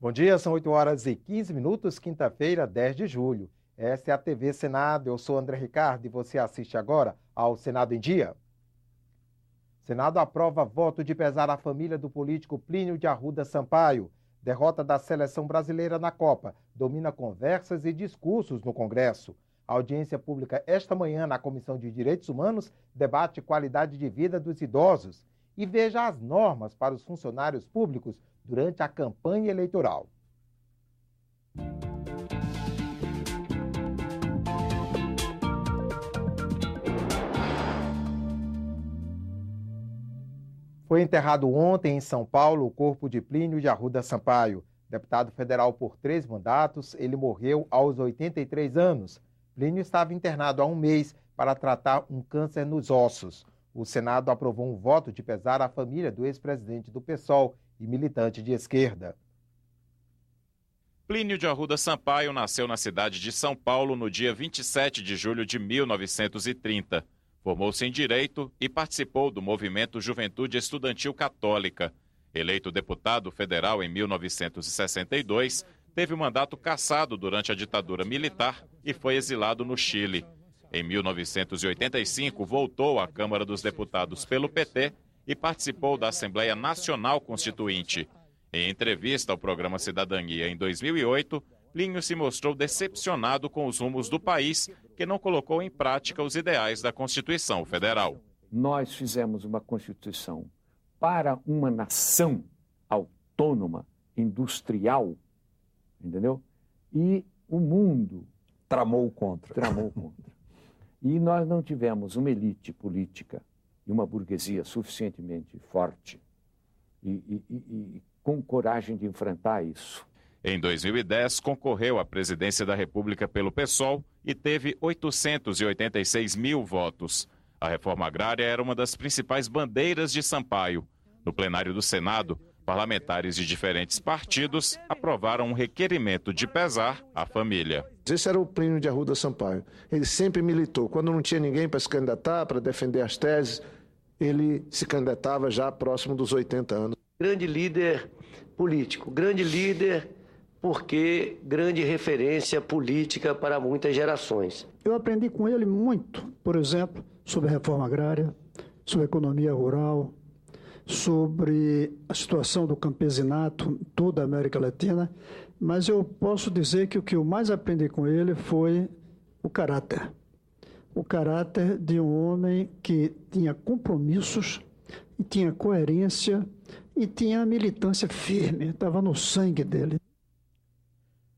Bom dia, são 8h15, quinta-feira, 10 de julho. Esta é a TV Senado, eu sou André Ricardo e você assiste agora ao Senado em Dia. Senado aprova voto de pesar à família do político Plínio de Arruda Sampaio. Derrota da seleção brasileira na Copa domina conversas e discursos no Congresso. A audiência pública esta manhã na Comissão de Direitos Humanos debate qualidade de vida dos idosos e veja as normas para os funcionários públicos durante a campanha eleitoral. Foi enterrado ontem em São Paulo o corpo de Plínio de Arruda Sampaio. Deputado federal por 3 mandatos, ele morreu aos 83 anos. Plínio estava internado há um mês para tratar um câncer nos ossos. O Senado aprovou um voto de pesar à família do ex-presidente do PSOL e militante de esquerda. Plínio de Arruda Sampaio nasceu na cidade de São Paulo no dia 27 de julho de 1930. Formou-se em Direito e participou do movimento Juventude Estudantil Católica. Eleito deputado federal em 1962, teve o mandato cassado durante a ditadura militar e foi exilado no Chile. Em 1985, voltou à Câmara dos Deputados pelo PT e participou da Assembleia Nacional Constituinte. Em entrevista ao programa Cidadania em 2008, Plínio se mostrou decepcionado com os rumos do país, que não colocou em prática os ideais da Constituição Federal. Nós fizemos uma Constituição para uma nação autônoma, industrial, entendeu? E o mundo tramou contra. E nós não tivemos uma elite política e uma burguesia suficientemente forte e com coragem de enfrentar isso. Em 2010, concorreu à presidência da República pelo PSOL e teve 886 mil votos. A reforma agrária era uma das principais bandeiras de Sampaio. No plenário do Senado, parlamentares de diferentes partidos aprovaram um requerimento de pesar à família. Esse era o Plínio de Arruda Sampaio. Ele sempre militou. Quando não tinha ninguém para se candidatar, para defender as teses, ele se candidatava já próximo dos 80 anos. Grande líder político, grande líder porque grande referência política para muitas gerações. Eu aprendi com ele muito, por exemplo, sobre a reforma agrária, sobre a economia rural, sobre a situação do campesinato em toda a América Latina, mas eu posso dizer que o que eu mais aprendi com ele foi o caráter. O caráter de um homem que tinha compromissos, e tinha coerência e tinha militância firme, estava no sangue dele.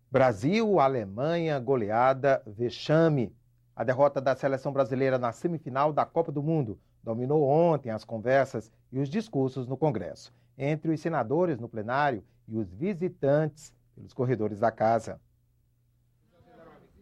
Brasil, Alemanha, goleada, vexame. A derrota da seleção brasileira na semifinal da Copa do Mundo dominou ontem as conversas e os discursos no Congresso, entre os senadores no plenário e os visitantes pelos corredores da casa.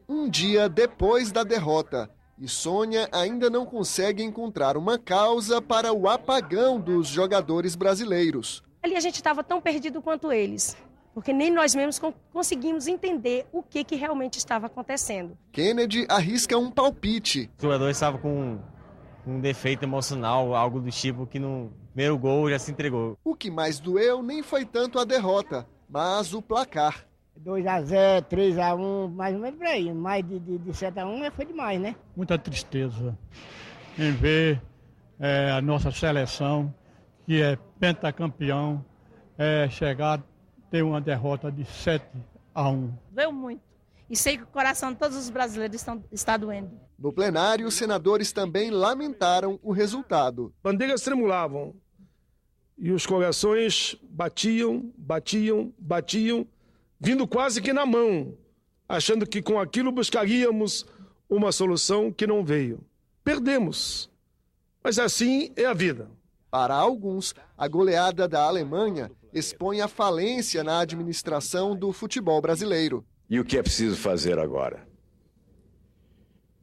Um dia depois da derrota, e Sônia ainda não consegue encontrar uma causa para o apagão dos jogadores brasileiros. Ali a gente estava tão perdido quanto eles, porque nem nós mesmos conseguimos entender o que realmente estava acontecendo. Kennedy arrisca um palpite. O jogador estava com um defeito emocional, algo do tipo que no primeiro gol já se entregou. O que mais doeu nem foi tanto a derrota, mas o placar. 2-0, 3-1, mais ou menos por aí. Mais de 7-1 foi demais, né? Muita tristeza em ver a nossa seleção, que é pentacampeão, chegar a ter uma derrota de 7-1. Doeu muito. E sei que o coração de todos os brasileiros está doendo. No plenário, os senadores também lamentaram o resultado. Bandeiras tremulavam e os corações batiam, vindo quase que na mão, achando que com aquilo buscaríamos uma solução que não veio. Perdemos, mas assim é a vida. Para alguns, a goleada da Alemanha expõe a falência na administração do futebol brasileiro. E o que é preciso fazer agora?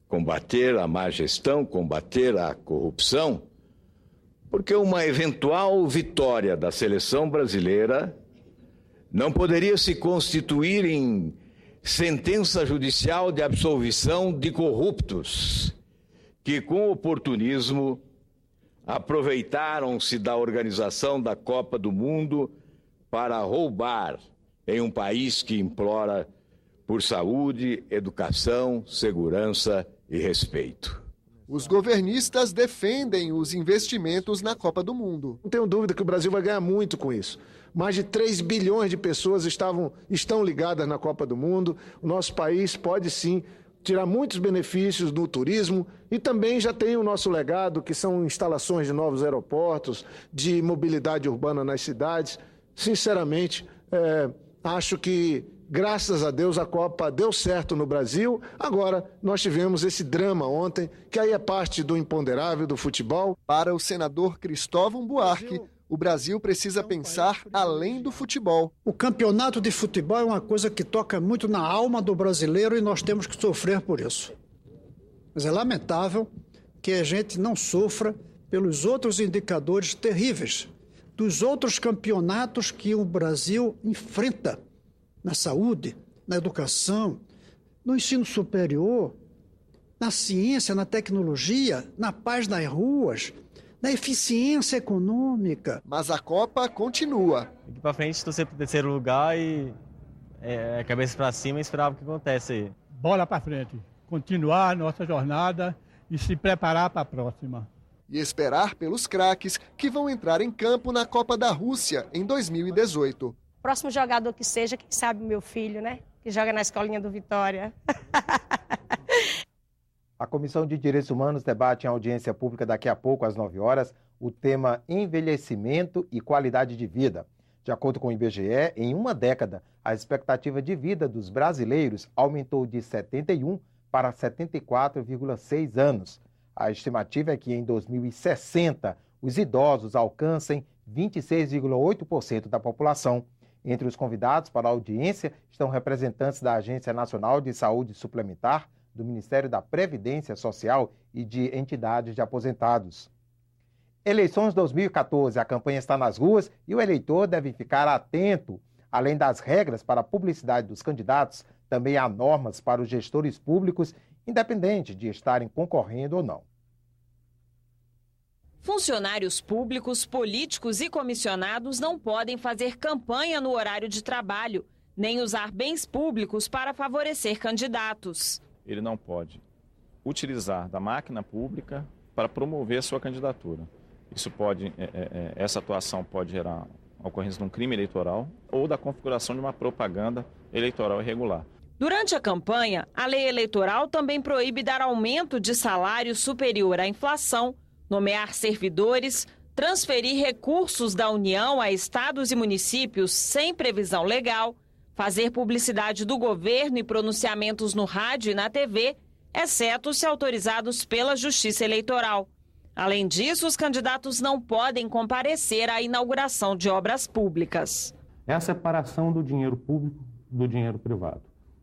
Combater a má gestão, combater a corrupção, porque uma eventual vitória da seleção brasileira não poderia se constituir em sentença judicial de absolvição de corruptos que, com oportunismo, aproveitaram-se da organização da Copa do Mundo para roubar em um país que implora por saúde, educação, segurança e respeito. Os governistas defendem os investimentos na Copa do Mundo. Não tenho dúvida que o Brasil vai ganhar muito com isso. Mais de 3 bilhões de pessoas estão ligadas na Copa do Mundo. O nosso país pode sim tirar muitos benefícios do turismo e também já tem o nosso legado, que são instalações de novos aeroportos, de mobilidade urbana nas cidades. Sinceramente, acho que, graças a Deus, a Copa deu certo no Brasil. Agora, nós tivemos esse drama ontem, que aí é parte do imponderável do futebol. Para o senador Cristóvão Buarque, o Brasil precisa pensar além do futebol. O campeonato de futebol é uma coisa que toca muito na alma do brasileiro e nós temos que sofrer por isso. Mas é lamentável que a gente não sofra pelos outros indicadores terríveis dos outros campeonatos que o Brasil enfrenta na saúde, na educação, no ensino superior, na ciência, na tecnologia, na paz nas ruas, na eficiência econômica. Mas a Copa continua. Daqui para frente, torcer para o terceiro lugar e cabeça para cima e esperar o que acontece aí. Bola para frente, continuar a nossa jornada e se preparar para a próxima. E esperar pelos craques que vão entrar em campo na Copa da Rússia em 2018. Próximo jogador que seja, quem sabe meu filho, né? Que joga na escolinha do Vitória. A Comissão de Direitos Humanos debate em audiência pública daqui a pouco, às 9 horas, o tema envelhecimento e qualidade de vida. De acordo com o IBGE, em uma década, a expectativa de vida dos brasileiros aumentou de 71 para 74,6 anos. A estimativa é que em 2060, os idosos alcancem 26,8% da população. Entre os convidados para a audiência estão representantes da Agência Nacional de Saúde Suplementar, do Ministério da Previdência Social e de entidades de aposentados. Eleições 2014, a campanha está nas ruas e o eleitor deve ficar atento. Além das regras para a publicidade dos candidatos, também há normas para os gestores públicos, independente de estarem concorrendo ou não. Funcionários públicos, políticos e comissionados não podem fazer campanha no horário de trabalho, nem usar bens públicos para favorecer candidatos. Ele não pode utilizar da máquina pública para promover a sua candidatura. Essa atuação pode gerar a ocorrência de um crime eleitoral ou da configuração de uma propaganda eleitoral irregular. Durante a campanha, a lei eleitoral também proíbe dar aumento de salário superior à inflação, nomear servidores, transferir recursos da União a estados e municípios sem previsão legal, fazer publicidade do governo e pronunciamentos no rádio e na TV, exceto se autorizados pela Justiça Eleitoral. Além disso, os candidatos não podem comparecer à inauguração de obras públicas. É a separação do dinheiro público do dinheiro privado.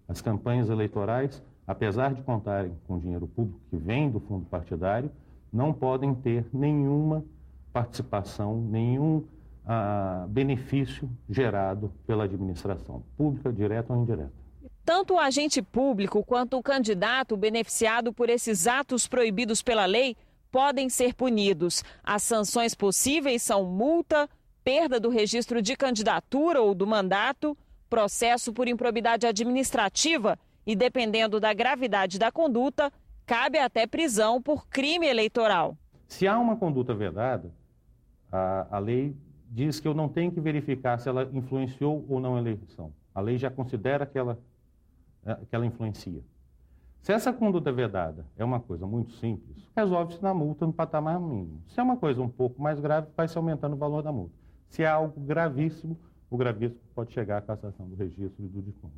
As campanhas eleitorais, apesar de contarem com dinheiro público que vem do fundo partidário, não podem ter nenhuma participação, nenhum benefício gerado pela administração pública, direta ou indireta. Tanto o agente público quanto o candidato beneficiado por esses atos proibidos pela lei podem ser punidos. As sanções possíveis são multa, perda do registro de candidatura ou do mandato, processo por improbidade administrativa e, dependendo da gravidade da conduta, cabe até prisão por crime eleitoral. Se há uma conduta vedada, a lei diz que eu não tenho que verificar se ela influenciou ou não a eleição. A lei já considera que ela influencia. Se essa conduta vedada é uma coisa muito simples, resolve-se na multa no patamar mínimo. Se é uma coisa um pouco mais grave, vai se aumentando o valor da multa. Se é algo gravíssimo, o gravíssimo pode chegar à cassação do registro e do diploma.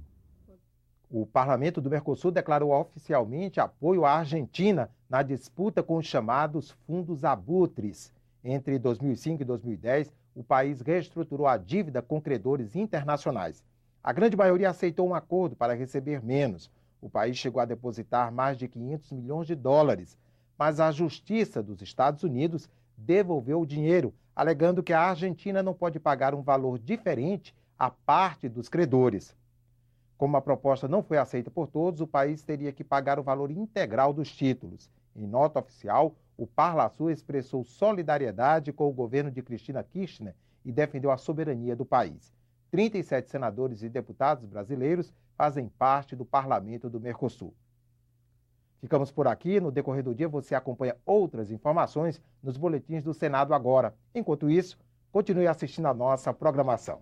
O Parlamento do Mercosul declarou oficialmente apoio à Argentina na disputa com os chamados fundos abutres. Entre 2005 e 2010, o país reestruturou a dívida com credores internacionais. A grande maioria aceitou um acordo para receber menos. O país chegou a depositar mais de 500 milhões de dólares, mas a Justiça dos Estados Unidos devolveu o dinheiro, alegando que a Argentina não pode pagar um valor diferente à parte dos credores. Como a proposta não foi aceita por todos, o país teria que pagar o valor integral dos títulos. Em nota oficial, o Parlasul expressou solidariedade com o governo de Cristina Kirchner e defendeu a soberania do país. 37 senadores e deputados brasileiros fazem parte do Parlamento do Mercosul. Ficamos por aqui. No decorrer do dia você acompanha outras informações nos boletins do Senado Agora. Enquanto isso, continue assistindo a nossa programação.